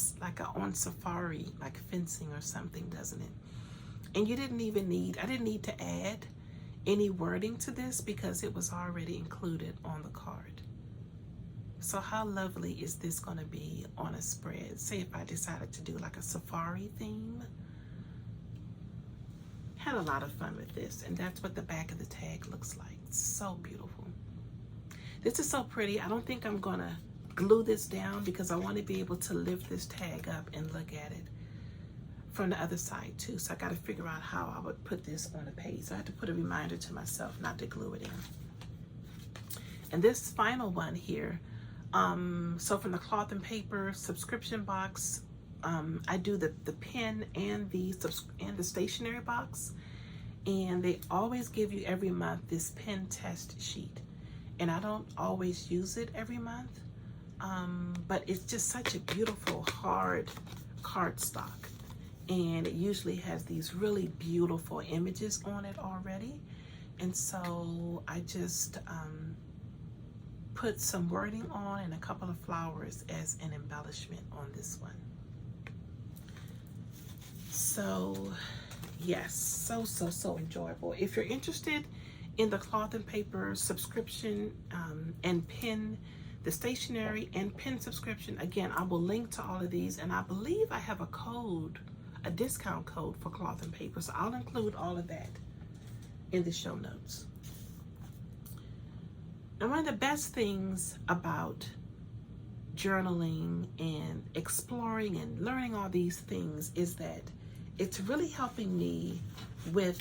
on safari, like fencing or something, doesn't it? And I didn't need to add any wording to this because it was already included on the card. So how lovely is this going to be on a spread? Say if I decided to do like a safari theme. Had a lot of fun with this, and that's what the back of the tag looks like. So beautiful. This is so pretty. I don't think I'm going to glue this down because I want to be able to lift this tag up and look at it from the other side too. So I got to figure out how I would put this on a page. So I had to put a reminder to myself not to glue it in. And this final one here, so from the Cloth and Paper subscription box, I do the pen and the stationery box, and they always give you every month this pen test sheet, and I don't always use it every month, but it's just such a beautiful hard cardstock, and it usually has these really beautiful images on it already, and so I just put some wording on and a couple of flowers as an embellishment on this one. So yes, so enjoyable. If you're interested in the Cloth and Paper subscription and pen, the stationery and pen subscription, again, I will link to all of these, and I believe I have a discount code for Cloth and Paper, so I'll include all of that in the show notes. And one of the best things about journaling and exploring and learning all these things is that it's really helping me with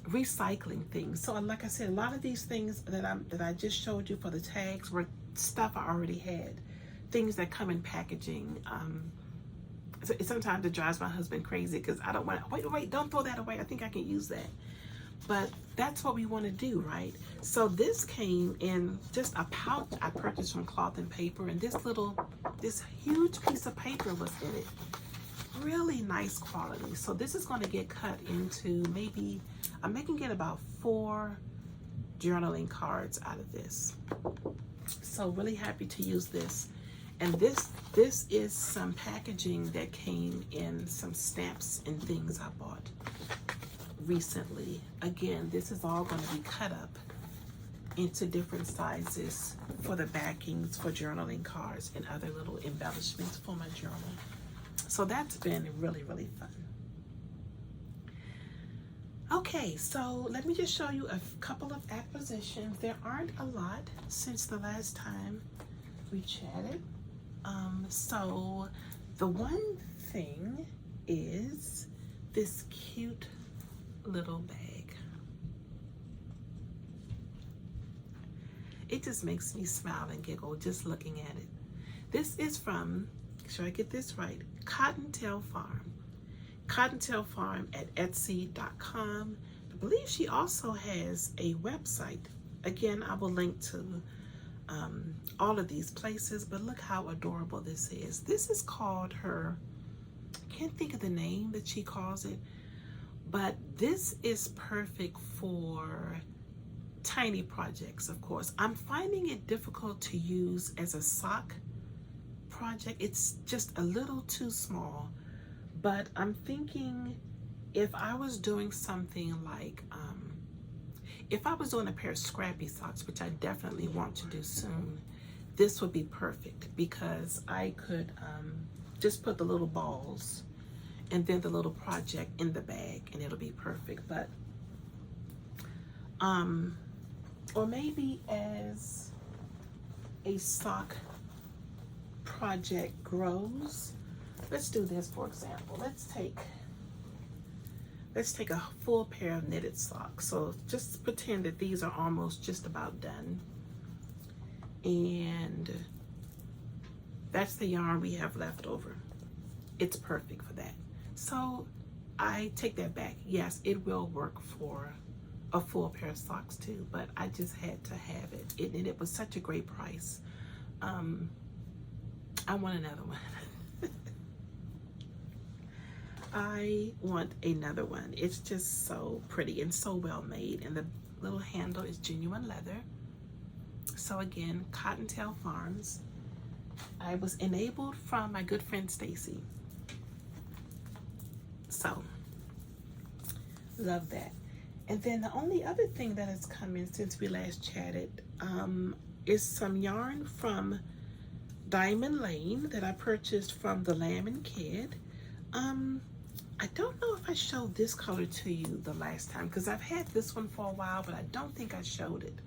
recycling things. So like I said, a lot of these things that I just showed you for the tags were stuff I already had, things that come in packaging. So sometimes it drives my husband crazy because I don't want to, wait, don't throw that away. I think I can use that. but that's what we want to do, right? So this came in just a pouch I purchased from Cloth and Paper, and this huge piece of paper was in it. Really nice quality. So this is going to get cut into, maybe I'm making it about 4 journaling cards out of this. So really happy to use this. And this is some packaging that came in some stamps and things I bought recently. Again, this is all going to be cut up into different sizes for the backings for journaling cards and other little embellishments for my journal. So that's been really, really fun. Okay, so let me just show you a couple of acquisitions. There aren't a lot since the last time we chatted. So the one thing is this cute little bag. It just makes me smile and giggle just looking at it. This is from, make sure I get this right, Cottontail Farm. Cottontail Farm at Etsy.com. I believe she also has a website. Again, I will link to all of these places, but look how adorable this is. This is called her, I can't think of the name that she calls it, but this is perfect for tiny projects, of course. I'm finding it difficult to use as a sock project. It's just a little too small, but I'm thinking if I was doing something like, if I was doing a pair of scrappy socks, which I definitely want to do soon, this would be perfect because I could just put the little balls and then the little project in the bag and it'll be perfect. But or maybe as a sock project grows, let's do this for example. Let's take a full pair of knitted socks. So just pretend that these are almost just about done. And that's the yarn we have left over. It's perfect for that. So I take that back. Yes, it will work for a full pair of socks too, but I just had to have it. And it was such a great price. I want another one. I want another one. It's just so pretty and so well made, and the little handle is genuine leather. So again, Cottontail Farms. I was enabled from my good friend Stacy. So love that. And then the only other thing that has come in since we last chatted is some yarn from Diamond Lane that I purchased from the Lamb and Kid. I don't know if I showed this color to you the last time because I've had this one for a while, but I don't think I showed it.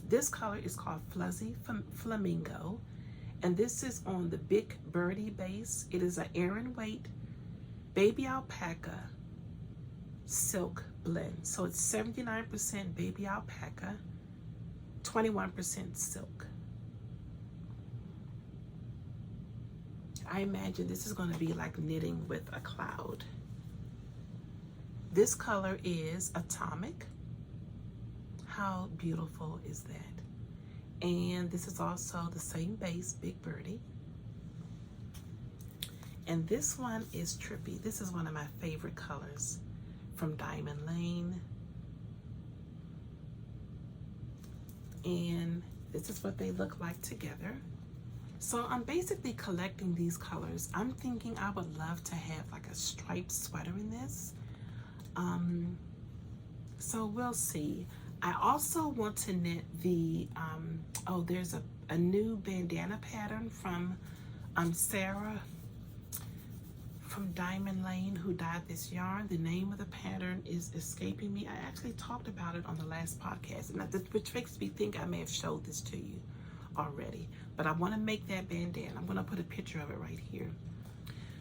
This color is called Fuzzy Flamingo, and this is on the Big Birdie base. It is an Aran weight baby alpaca silk blend. So it's 79% baby alpaca, 21% silk. I imagine this is going to be like knitting with a cloud. This color is Atomic. How beautiful is that? And this is also the same base, Big Birdie. And this one is Trippy. This is one of my favorite colors from Diamond Lane. And this is what they look like together. So I'm basically collecting these colors. I'm thinking I would love to have like a striped sweater in this. So we'll see. I also want to knit the, oh, there's a new bandana pattern from Sarah from Diamond Lane who dyed this yarn. The name of the pattern is escaping me. I actually talked about it on the last podcast, and which makes me think I may have showed this to you already. But I want to make that bandana. I'm going to put a picture of it right here.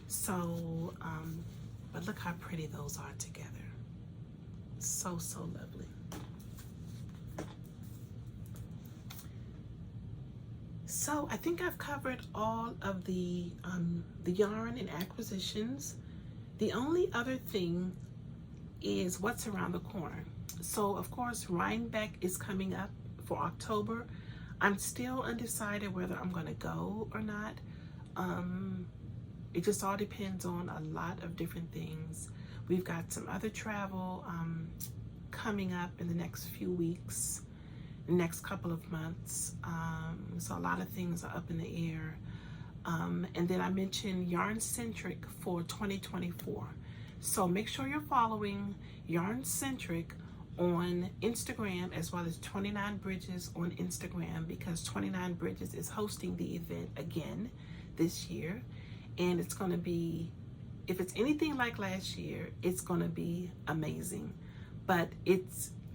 So, but look how pretty those are together. So, so lovely. So I think I've covered all of the yarn and acquisitions. The only other thing is what's around the corner. So of course, Rhinebeck is coming up for October. I'm still undecided whether I'm going to go or not. It just all depends on a lot of different things. We've got some other travel coming up in the next few weeks, next couple of months. So a lot of things are up in the air. And then I mentioned Yarn Centric for 2024. So make sure you're following Yarn Centric on Instagram as well as 29 Bridges on Instagram, because 29 Bridges is hosting the event again this year. And it's going to be, if it's anything like last year, it's going to be amazing. But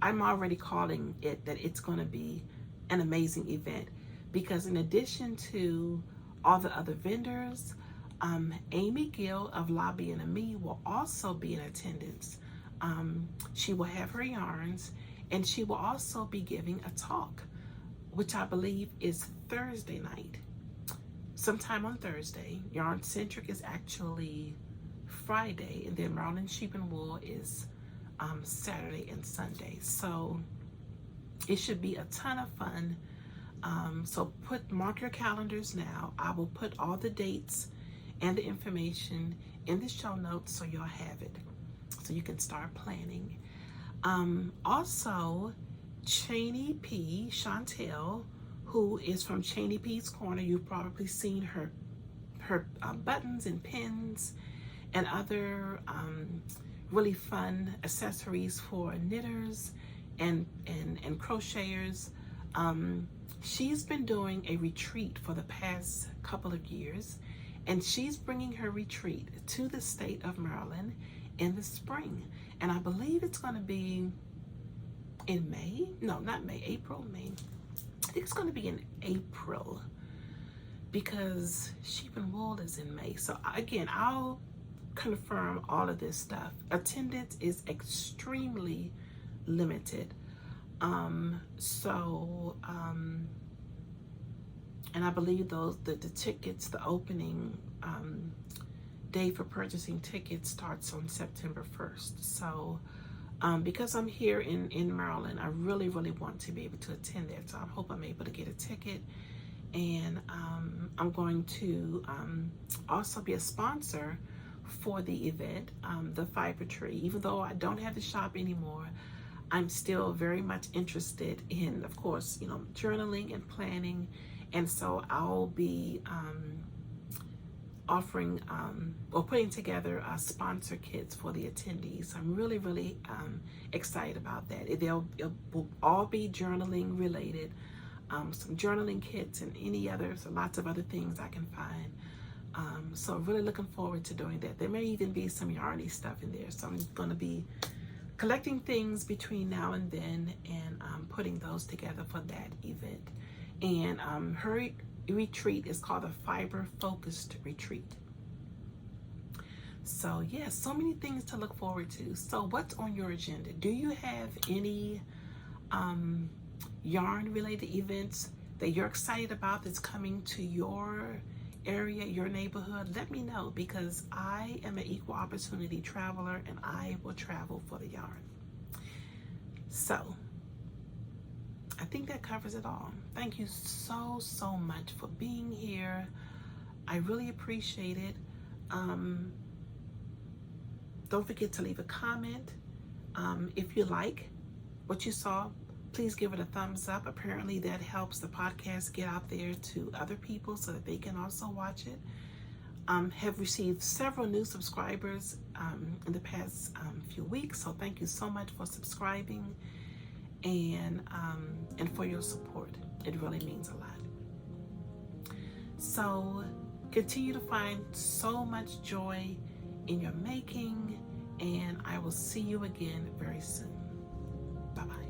I'm already calling it that it's going to be an amazing event, because in addition to all the other vendors, Amy Gill of Lobby and Me will also be in attendance. She will have her yarns, and she will also be giving a talk, which I believe is Thursday night. Sometime on Thursday. Yarn Centric is actually Friday, and then Maryland Sheep and Wool is Saturday and Sunday. So it should be a ton of fun. So mark your calendars now. I will put all the dates and the information in the show notes so you'll have it, so you can start planning. Also, Cheney P, Chantel, who is from Cheney P's Corner. You've probably seen her buttons and pins and other really fun accessories for knitters and crocheters. She's been doing a retreat for the past couple of years, and she's bringing her retreat to the state of Maryland in the spring. And I believe it's going to be in May. No, not May, April, May. I think it's going to be in April, because Sheep and Wool is in May. So again, I'll confirm all of this stuff. Attendance is extremely limited. And I believe the tickets, the opening day for purchasing tickets starts on September 1st. So because I'm here in Maryland, I really want to be able to attend that. So I hope I'm able to get a ticket. And I'm going to also be a sponsor for the event, the Fiber Tree. Even though I don't have the shop anymore, I'm still very much interested in, of course, journaling and planning. And so I'll be offering or putting together sponsor kits for the attendees. I'm really excited about that. It will all be journaling related, some journaling kits and lots of other things I can find. So really looking forward to doing that. There may even be some yarny stuff in there. So I'm going to be collecting things between now and then, and putting those together for that event. And her retreat is called a Fiber Focused Retreat. So yes, so many things to look forward to. So what's on your agenda? Do you have any yarn related events that you're excited about that's coming to your area, your neighborhood? Let me know, because I am an equal opportunity traveler and I will travel for the yarn. So I think that covers it all. Thank you so much for being here. I really appreciate it. Don't forget to leave a comment. If you like what you saw, please give it a thumbs up. Apparently that helps the podcast get out there to other people so that they can also watch it. Have received several new subscribers in the past few weeks, so thank you so much for subscribing and for your support. It really means a lot. So continue to find so much joy in your making, and I will see you again very soon. Bye-bye.